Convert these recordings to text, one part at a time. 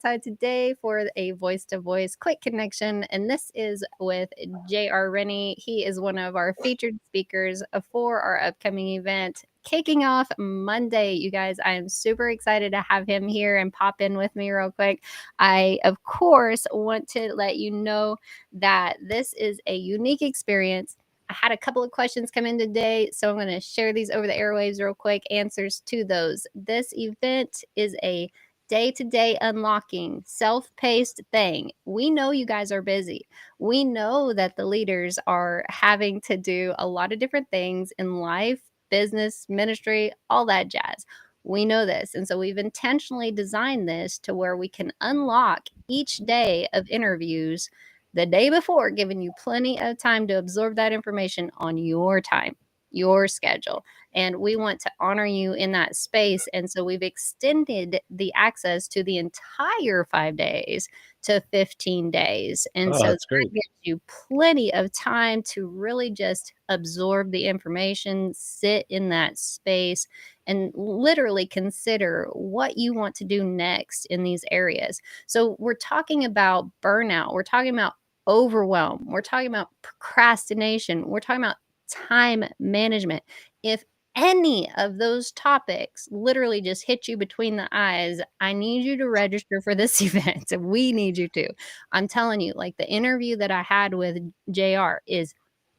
outside today for a voice to voice quick connection. And this is with JR Rennie. He is one of our featured speakers for our upcoming event kicking off Monday. You guys, I am super excited to have him here and pop in with me real quick. I, of course, want to let you know that this is a unique experience. I had a couple of questions come in today, so I'm going to share these over the airwaves real quick, answers to those. This event is a day-to-day unlocking, self-paced thing. We know you guys are busy. We know that the leaders are having to do a lot of different things in life, business, ministry, all that jazz. We know this. And so we've intentionally designed this to where we can unlock each day of interviews the day before, giving you plenty of time to absorb that information on your time, your schedule. And we want to honor you in that space. And so we've extended the access to the entire 5 days to 15 days. And Oh, so that's that great. gives you plenty of time to really just absorb the information, sit in that space, and literally consider what you want to do next in these areas. So we're talking about burnout. We're talking about overwhelm. We're talking about procrastination. We're talking about time management. If any of those topics literally just hit you between the eyes, I need you to register for this event. We need you to. I'm telling you, like the interview that I had with JR is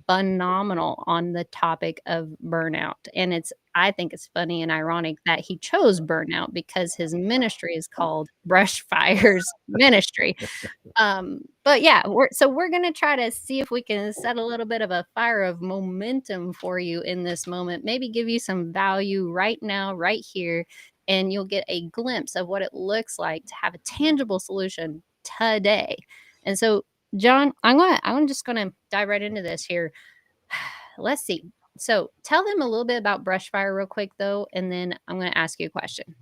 phenomenal on the topic of burnout. And I think it's funny and ironic that he chose burnout because his ministry is called Brush Fires Ministry. But yeah, we're gonna try to see if we can set a little bit of a fire of momentum for you in this moment, maybe give you some value right now, right here, and you'll get a glimpse of what it looks like to have a tangible solution today. And so, John, I'm just gonna dive right into this here. Let's see. So tell them a little bit about Brushfire real quick though, and then I'm gonna ask you a question.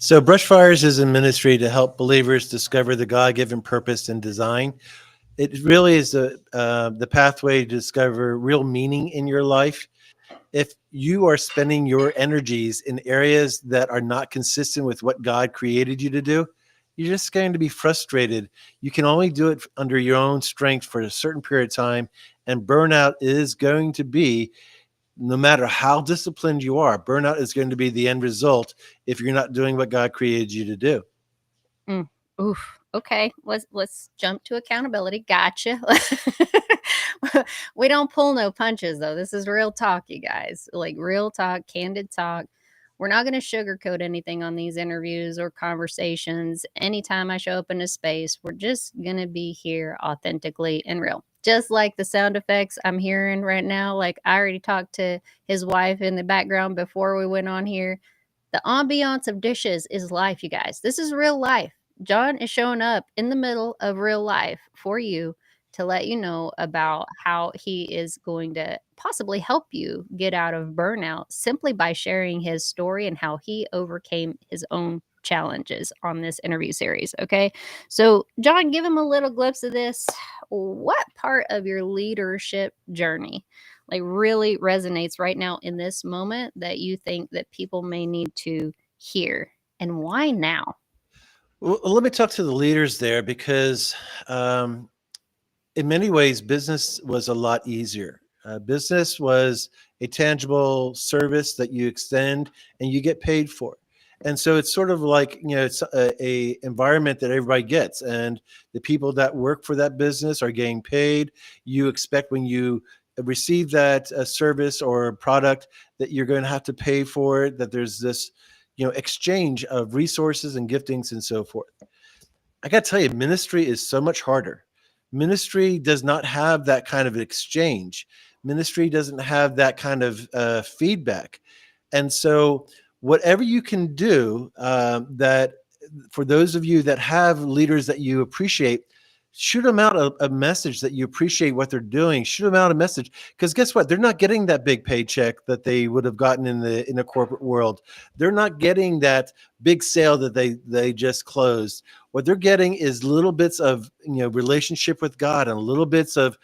So, Brushfires is a ministry to help believers discover the God-given purpose and design. It really is the pathway to discover real meaning in your life. If you are spending your energies in areas that are not consistent with what God created you to do, you're just going to be frustrated. You can only do it under your own strength for a certain period of time, and burnout is going to be, no matter how disciplined you are, burnout is going to be the end result if you're not doing what God created you to do. Mm, oof. Okay, let's jump to accountability. Gotcha. We don't pull no punches though. This is real talk, you guys. Like real talk, candid talk. We're not going to sugarcoat anything on these interviews or conversations. Anytime I show up in a space, we're just going to be here authentically and real. Just like the sound effects I'm hearing right now, like I already talked to his wife in the background before we went on here. The ambiance of dishes is life, you guys. This is real life. John is showing up in the middle of real life for you to let you know about how he is going to possibly help you get out of burnout simply by sharing his story and how he overcame his own challenges on this interview series. Okay. So, John, give him a little glimpse of this. What part of your leadership journey like really resonates right now in this moment that you think that people may need to hear, and why now? Well, let me talk to the leaders there because, in many ways, business was a lot easier. Business was a tangible service that you extend and you get paid for. And so it's sort of like, it's a environment that everybody gets, and the people that work for that business are getting paid. You expect when you receive that service or product that you're going to have to pay for it, that there's this, exchange of resources and giftings and so forth. I got to tell you, ministry is so much harder. Ministry does not have that kind of exchange. Ministry doesn't have that kind of feedback. And so, whatever you can do, that for those of you that have leaders that you appreciate, shoot them out a message that you appreciate what they're doing. Shoot them out a message, because guess what? They're not getting that big paycheck that they would have gotten in the corporate world. They're not getting that big sale that they just closed. What they're getting is little bits of relationship with God and little bits of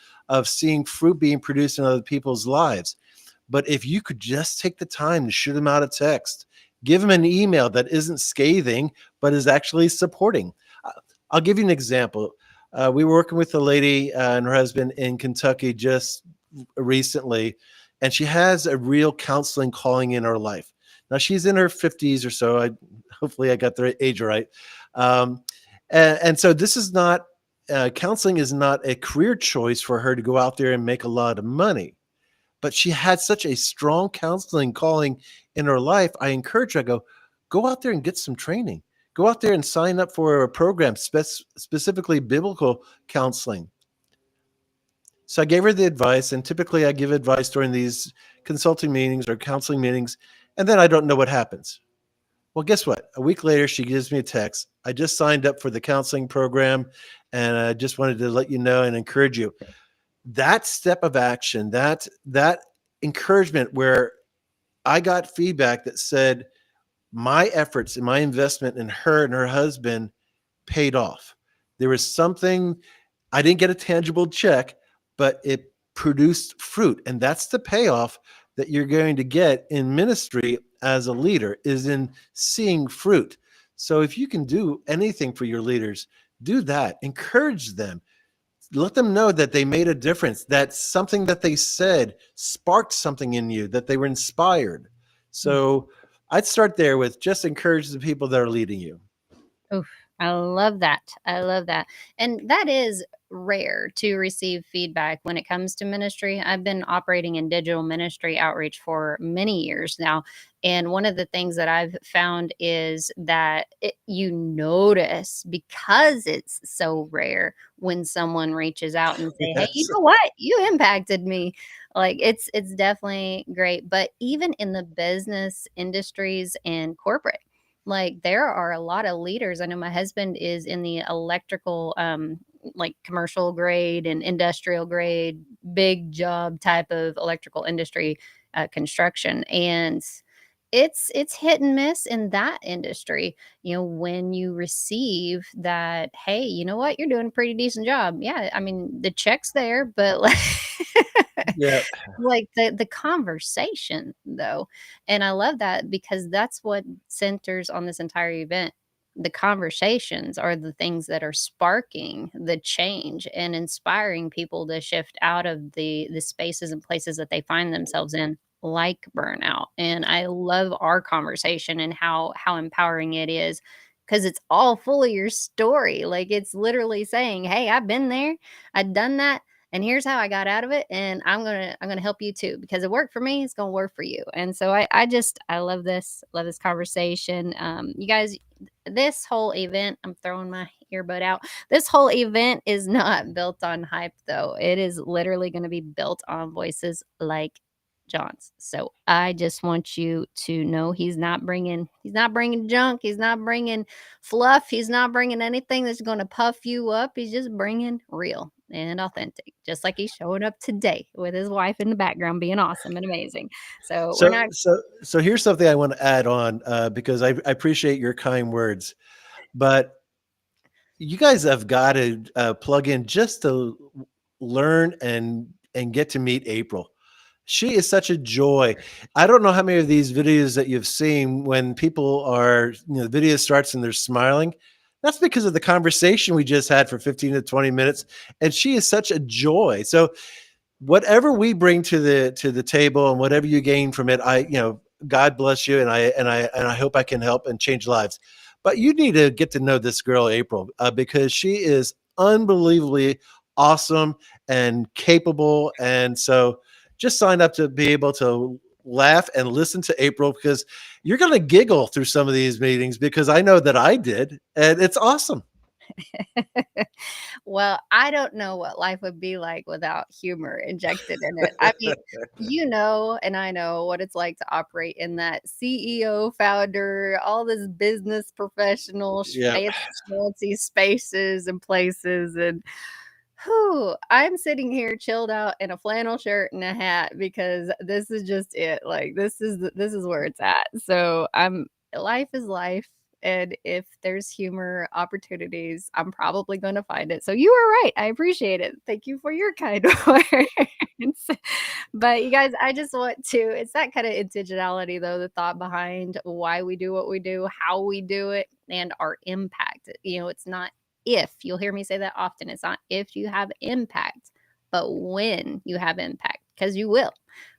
seeing fruit being produced in other people's lives. But if you could just take the time to shoot them out a text, Give them an email that isn't scathing, but is actually supporting. Uh, I'll give you an example. We were working with a lady and her husband in Kentucky just recently, and she has a real counseling calling in her life. Now she's in her 50s or so. Hopefully I got the age right. Um, and so this is not counseling is not a career choice for her to go out there and make a lot of money. But she had such a strong counseling calling in her life. I encourage her, I go out there and get some training. Go out there and sign up for a program, specifically biblical counseling. So I gave her the advice, and typically I give advice during these consulting meetings or counseling meetings, and then I don't know what happens. Well, guess what? A week later, she gives me a text. I just signed up for the counseling program, and I just wanted to let you know and encourage you. That step of action, that encouragement where I got feedback that said my efforts and my investment in her and her husband paid off. There was something, I didn't get a tangible check, but it produced fruit. And that's the payoff that you're going to get in ministry as a leader, is in seeing fruit. So if you can do anything for your leaders, do that. Encourage them. Let them know that they made a difference, that something that they said sparked something in you, that they were inspired. So I'd start there with just encourage the people that are leading you. Oof, I love that. I love that. And that is rare to receive feedback when it comes to ministry. I've been operating in digital ministry outreach for many years now. And one of the things that I've found is that you notice, because it's so rare, when someone reaches out and say, "Hey, you Yes. know what? You impacted me." Like, it's definitely great. But even in the business industries and corporate, like, there are a lot of leaders. I know my husband is in the electrical, like, commercial grade and industrial grade, big job type of electrical industry, construction, and it's hit and miss in that industry. When you receive that, "Hey, you know what? You're doing a pretty decent job." Yeah, I mean, the check's there, but, like Yeah. like, the conversation, though, and I love that because that's what centers on this entire event. The conversations are the things that are sparking the change and inspiring people to shift out of the spaces and places that they find themselves in, like burnout. And I love our conversation and how empowering it is, because it's all full of your story. Like, it's literally saying, "Hey, I've been there. I've done that, and here's how I got out of it, and I'm gonna help you too, because it worked for me, it's gonna work for you." And so I love this conversation. You guys, this whole event, I'm throwing my earbud out. This whole event is not built on hype, though. It is literally going to be built on voices like John's. So I just want you to know he's not bringing junk, he's not bringing fluff, he's not bringing anything that's going to puff you up. He's just bringing real and authentic, just like he's showing up today with his wife in the background being awesome and amazing. So we're So not. so here's something I want to add on because I appreciate your kind words, but you guys have got to plug in just to learn and get to meet April. She is such a joy. I don't know how many of these videos that you've seen when people are, the video starts and they're smiling. That's because of the conversation we just had for 15 to 20 minutes. And she is such a joy. So whatever we bring to the table and whatever you gain from it, God bless you, and I hope I can help and change lives. But you need to get to know this girl April because she is unbelievably awesome and capable, and so just sign up to be able to laugh and listen to April, because you're going to giggle through some of these meetings, because I know that I did, and it's awesome. Well, I don't know what life would be like without humor injected in it. I mean, and I know what it's like to operate in that CEO, founder, all this business professional, Yeah. fancy schmancy spaces and places. And whew, I'm sitting here chilled out in a flannel shirt and a hat because this is just it. Like, this is where it's at. So life is life. And if there's humor opportunities, I'm probably going to find it. So you were right. I appreciate it. Thank you for your kind words. But you guys, I just want to, it's that kind of intentionality, though, the thought behind why we do what we do, how we do it, and our impact. It's not if, you'll hear me say that often. It's not if you have impact, but when you have impact, because you will.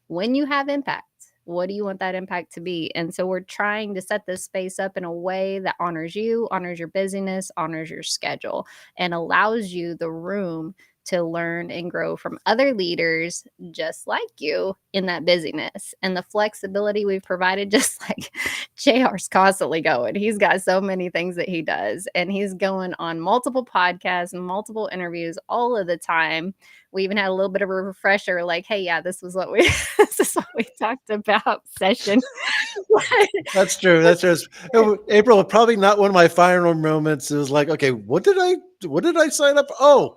When you have impact, what do you want that impact to be? And so we're trying to set this space up in a way that honors you, honors your busyness, honors your schedule, and allows you the room to learn and grow from other leaders just like you in that busyness. And the flexibility we've provided, just like JR's constantly going. He's got so many things that he does, and he's going on multiple podcasts and multiple interviews all of the time. We even had a little bit of a refresher, like, hey, yeah, this was what we this is what we talked about session. That's true. That's just April. Probably not one of my final moments. It was like, okay, what did I sign up? Oh,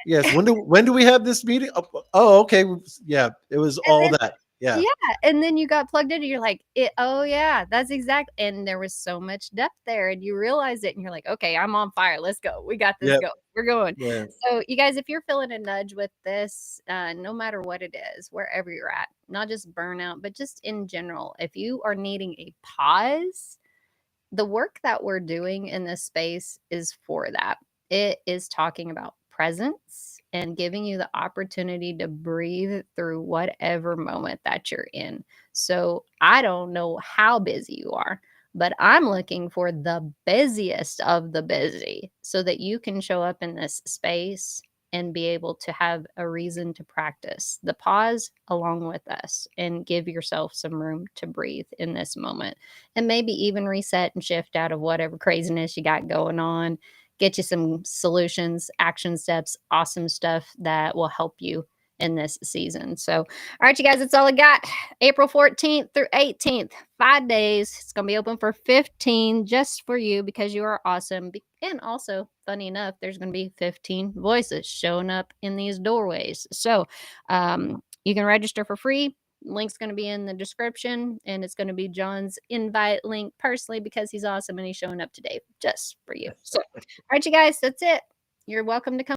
yes. When do we have this meeting? Oh, okay. Yeah, it was And all then that. Yeah. yeah, and then you got plugged in and you're like, oh yeah, that's exact, and there was so much depth there, and you realize it and you're like, okay, I'm on fire. Let's go. We got this Yeah. go. We're going. Yeah. So you guys, if you're feeling a nudge with this, no matter what it is, wherever you're at, not just burnout, but just in general, if you are needing a pause, the work that we're doing in this space is for that. It is talking about presence and giving you the opportunity to breathe through whatever moment that you're in. So I don't know how busy you are, but I'm looking for the busiest of the busy so that you can show up in this space and be able to have a reason to practice the pause along with us and give yourself some room to breathe in this moment and maybe even reset and shift out of whatever craziness you got going on. Get you some solutions, action steps, awesome stuff that will help you in this season. So, all right, you guys, that's all I got. April 14th through 18th, 5 days. It's going to be open for 15 just for you because you are awesome. And also, funny enough, there's going to be 15 voices showing up in these doorways. So, you can register for free. Link's going to be in the description, and it's going to be John's invite link personally because he's awesome and he's showing up today just for you. So, all right, you guys, that's it. You're welcome to come.